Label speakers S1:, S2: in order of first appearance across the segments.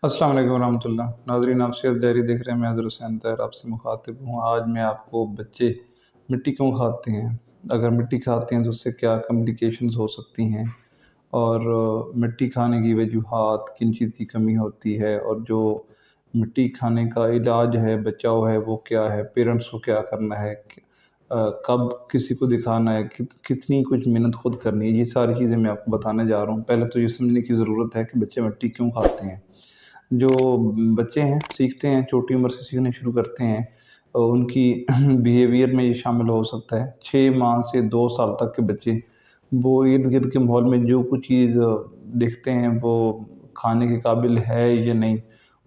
S1: अस्सलाम वालेकुम रहमतुल्लाह। नाज़रीन, आप सेहत डायरी देख रहे हैं। मैं अज़हर हुसैन तैयब आपसे मुखातिब हूँ। आज मैं आपको बच्चे मिट्टी क्यों खाते हैं, अगर मिट्टी खाते हैं तो उससे क्या कम्प्लिकेशंस हो सकती हैं, और मिट्टी खाने की वजूहात, किन चीज़ की कमी होती है, और जो मिट्टी खाने का इलाज है, बचाव है, वो क्या है, पेरेंट्स को क्या करना है, कब किसी को दिखाना है, कितनी कुछ मेहनत खुद करनी है, ये सारी चीज़ें मैं आपको बताने जा रहा हूँ। पहले तो ये समझने की ज़रूरत है कि बच्चे मिट्टी क्यों खाते हैं। जो बच्चे हैं सीखते हैं, छोटी उम्र से सीखने शुरू करते हैं, उनकी बिहेवियर में ये शामिल हो सकता है। 6 माह से 2 साल तक के बच्चे, वो इर्द-गिर्द के माहौल में जो कुछ चीज़ देखते हैं, वो खाने के काबिल है या नहीं,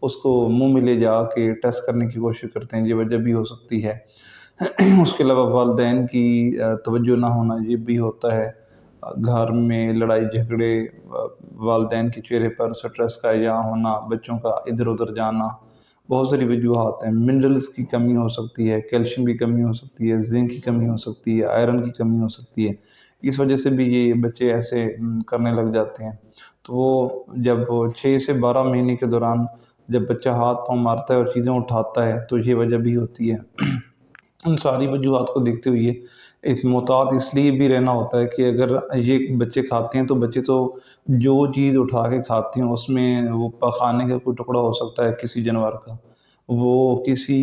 S1: उसको मुँह में ले जाके टेस्ट करने की कोशिश करते हैं, ये वजह भी हो सकती है। उसके अलावा वालिदैन की तवज्जो ना होना, ये भी होता है। घर में लड़ाई झगड़े, वालिदैन के चेहरे पर स्ट्रेस का इज़हार होना, बच्चों का इधर-उधर जाना, बहुत सारी वजूहात हैं। मिनरल्स की कमी हो सकती है, कैल्शियम की कमी हो सकती है, ज़िंक की कमी हो सकती है, आयरन की कमी हो सकती है। इस वजह से भी ये बच्चे ऐसे करने लग जाते हैं। तो वो जब 6 से 12 महीने के दौरान जब बच्चा हाथ-पाँव मारता है और चीज़ें उठाता है, तो ये वजह भी होती है। उन सारी वजूहात को देखते हुए एक मोहतात इसलिए भी रहना होता है कि अगर ये बच्चे खाते हैं, तो बच्चे तो जो चीज़ उठा के खाते हैं उसमें वो खाने का कोई टुकड़ा हो सकता है किसी जानवर का, वो किसी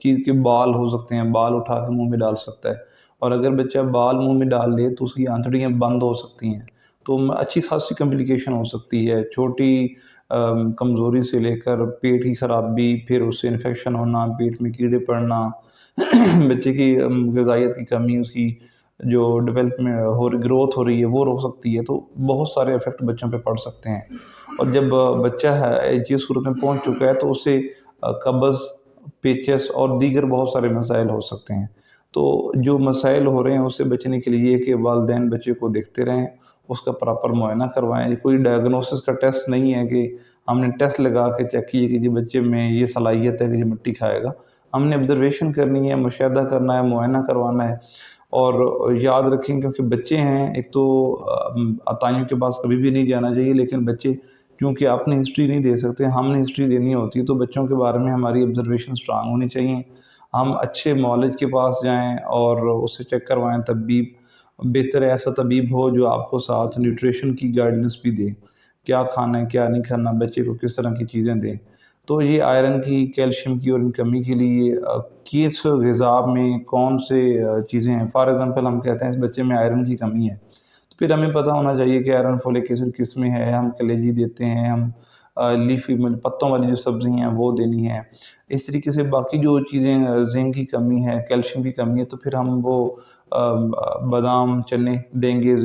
S1: चीज़ के बाल हो सकते हैं, बाल उठा के मुँह में डाल सकता है, और अगर बच्चा बाल मुँह में डाल ले तो उसकी आंतड़ियाँ बंद हो सकती हैं। तो अच्छी खासी कॉम्प्लिकेशन हो सकती है। छोटी कमज़ोरी से लेकर पेट की ख़राबी, फिर उससे इन्फेक्शन होना, पेट में कीड़े पड़ना, बच्चे की ग़िज़ाइयत की कमी, उसकी जो डेवलपमेंट हो रही, ग्रोथ हो रही है, वो रुक सकती है। तो बहुत सारे इफ़ेक्ट बच्चों पे पड़ सकते हैं। और जब बच्चा है जिस सूरत में पहुँच चुका है, तो उसे कब्ज़, पेचिस और दीगर बहुत सारे मसाइल हो सकते हैं। तो जो मसाइल हो रहे हैं उससे बचने के लिए ये कि वालिदैन बच्चे को देखते रहें, उसका प्रॉपर मुआयना करवाएँ। कोई डायग्नोसिस का टेस्ट नहीं है कि हमने टेस्ट लगा के चेक किए कि जी बच्चे में ये सलाहियत है कि ये मिट्टी खाएगा। हमने ऑब्ज़र्वेशन करनी है, मुशाहिदा करना है, मुआयना करवाना है। और याद रखें, क्योंकि बच्चे हैं, एक तो अताइयों के पास कभी भी नहीं जाना चाहिए, लेकिन बच्चे क्योंकि आपने हिस्ट्री नहीं दे सकते, हमने हिस्ट्री देनी होती है, तो बच्चों के बारे में हमारी ऑब्ज़र्वेशन स्ट्रॉन्ग होनी चाहिए। हम अच्छे मौलिज के पास जाएँ और उससे चेक करवाएँ। तबीब बेहतर है ऐसा तबीब हो जो आपको साथ न्यूट्रिशन की गाइडेंस भी दे, क्या खाना है, क्या नहीं खाना, बच्चे को किस तरह की चीज़ें दें। तो ये आयरन की, कैल्शियम की और इन कमी के लिए किस ग़िज़ा में कौन से चीज़ें हैं। फ़ॉर एग्ज़ाम्पल हम कहते हैं इस बच्चे में आयरन की कमी है, तो फिर हमें पता होना चाहिए कि आयरन, फोलिक एसिड किस में है। हम कलेजी देते हैं, हम लीफ़ी में पत्तों वाली जो सब्ज़ी हैं वो देनी है। इस तरीके से बाकी जो चीज़ें, ज़िंक की कमी है, कैल्शियम की कमी है, तो फिर हम वो बादाम, चने देंगे।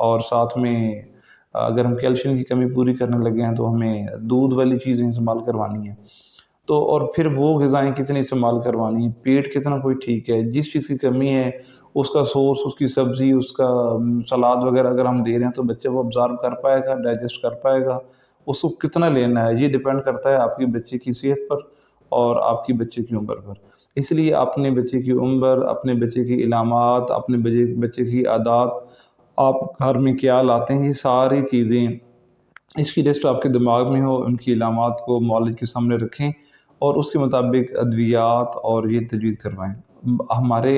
S1: और साथ में अगर हम कैल्शियम की कमी पूरी करने लगे हैं, तो हमें दूध वाली चीज़ें इस्तेमाल करवानी है। तो और फिर वो ग़िज़ाएँ कितनी इस्तेमाल करवानी है, पेट कितना कोई ठीक है, जिस चीज़ की कमी है, उसका सोर्स, उसकी सब्ज़ी, उसका सलाद वग़ैरह अगर हम दे रहे हैं, तो बच्चा वो अब्ज़ॉर्ब कर पाएगा, डाइजेस्ट कर पाएगा। उसको कितना लेना है, ये डिपेंड करता है आपके बच्चे की सेहत पर और आपकी बच्चे की उम्र पर। इसलिए अपने बच्चे की उम्र, अपने बच्चे की इलामात, अपने बच्चे की आदत, आप घर में क्या लाते हैं, ये सारी चीज़ें, इसकी लिस्ट आपके दिमाग में हो, उनकी इलामात को मौलिद के सामने रखें और उसके मुताबिक अद्वियात और ये तजवीज़ करवाएँ। हमारे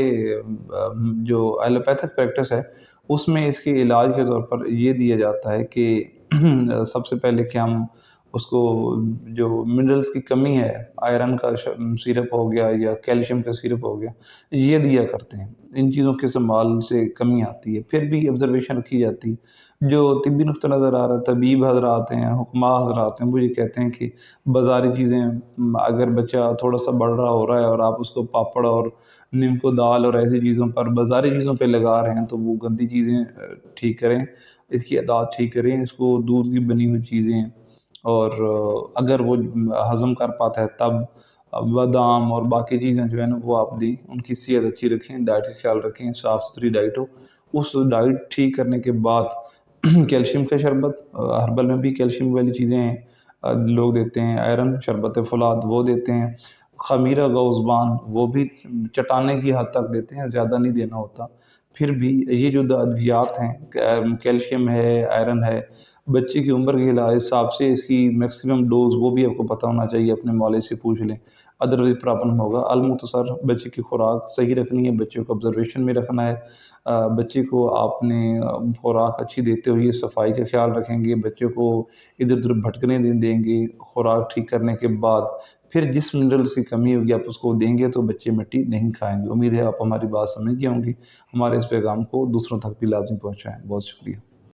S1: जो एलोपैथिक प्रैक्टिस है, उसमें इसके इलाज के तौर पर ये दिया जाता है कि सबसे पहले कि हम उसको, जो मिनरल्स की कमी है, आयरन का सिरप हो गया या कैल्शियम का सिरप हो गया, ये दिया करते हैं। इन चीज़ों के इस्तेमाल से कमी आती है। फिर भी ऑब्ज़र्वेशन रखी जाती है। जो तिब्बी नुक्ता नज़र आ रहा है, तबीब हज़रात हैं, हुक्मा हज़रात हैं, वो ये कहते हैं कि बाज़ारी चीज़ें, अगर बच्चा थोड़ा-सा बढ़ रहा हो रहा है और आप उसको पापड़ और नीम को दाल और ऐसी चीज़ों पर, बाज़ारी चीज़ों पे लगा रहे हैं, तो वो गंदी चीज़ें ठीक करें, इसकी आदत ठीक करें, इसको दूध की बनी हुई चीज़ें, और अगर वो हज़म कर पाता है तब बादाम और बाकी चीज़ें जो है ना वो आप दें। उनकी सेहत अच्छी रखें, डाइट का ख़्याल रखें, साफ़-सुथरी डाइट हो। उस डाइट ठीक करने के बाद कैल्शियम का शरबत, हर्बल में भी कैल्शियम वाली चीज़ें हैं, लोग देते हैं। आयरन, शरबत फुलाद वो देते हैं। ख़मीरा गौज़बान वो भी चटाने की हद तक देते हैं, ज़्यादा नहीं देना होता। फिर भी ये जो अद्वियात हैं, कैल्शियम है, आयरन है, بچے کی عمر کے حساب سے اس کی میکسیمم ڈوز وہ بھی آپ کو پتہ ہونا چاہیے، اپنے مولوی سے پوچھ لیں، ادروائز پرابلم ہوگا۔ المختصر بچے کی خوراک صحیح رکھنی ہے، بچے کو آبزرویشن میں رکھنا ہے، بچے کو آپ نے خوراک اچھی دیتے ہوئے صفائی کا خیال رکھیں گے، بچے کو ادھر ادھر بھٹکنے نہیں دیں گے، خوراک ٹھیک کرنے کے بعد پھر جس منرلس کی کمی ہوگی آپ اس کو دیں گے تو بچے مٹی نہیں کھائیں گے۔ امید ہے آپ ہماری بات سمجھ گئے ہوں گے، ہمارے اس پیغام کو دوسروں تک بھی لازمی پہنچائیں۔ بہت شکریہ۔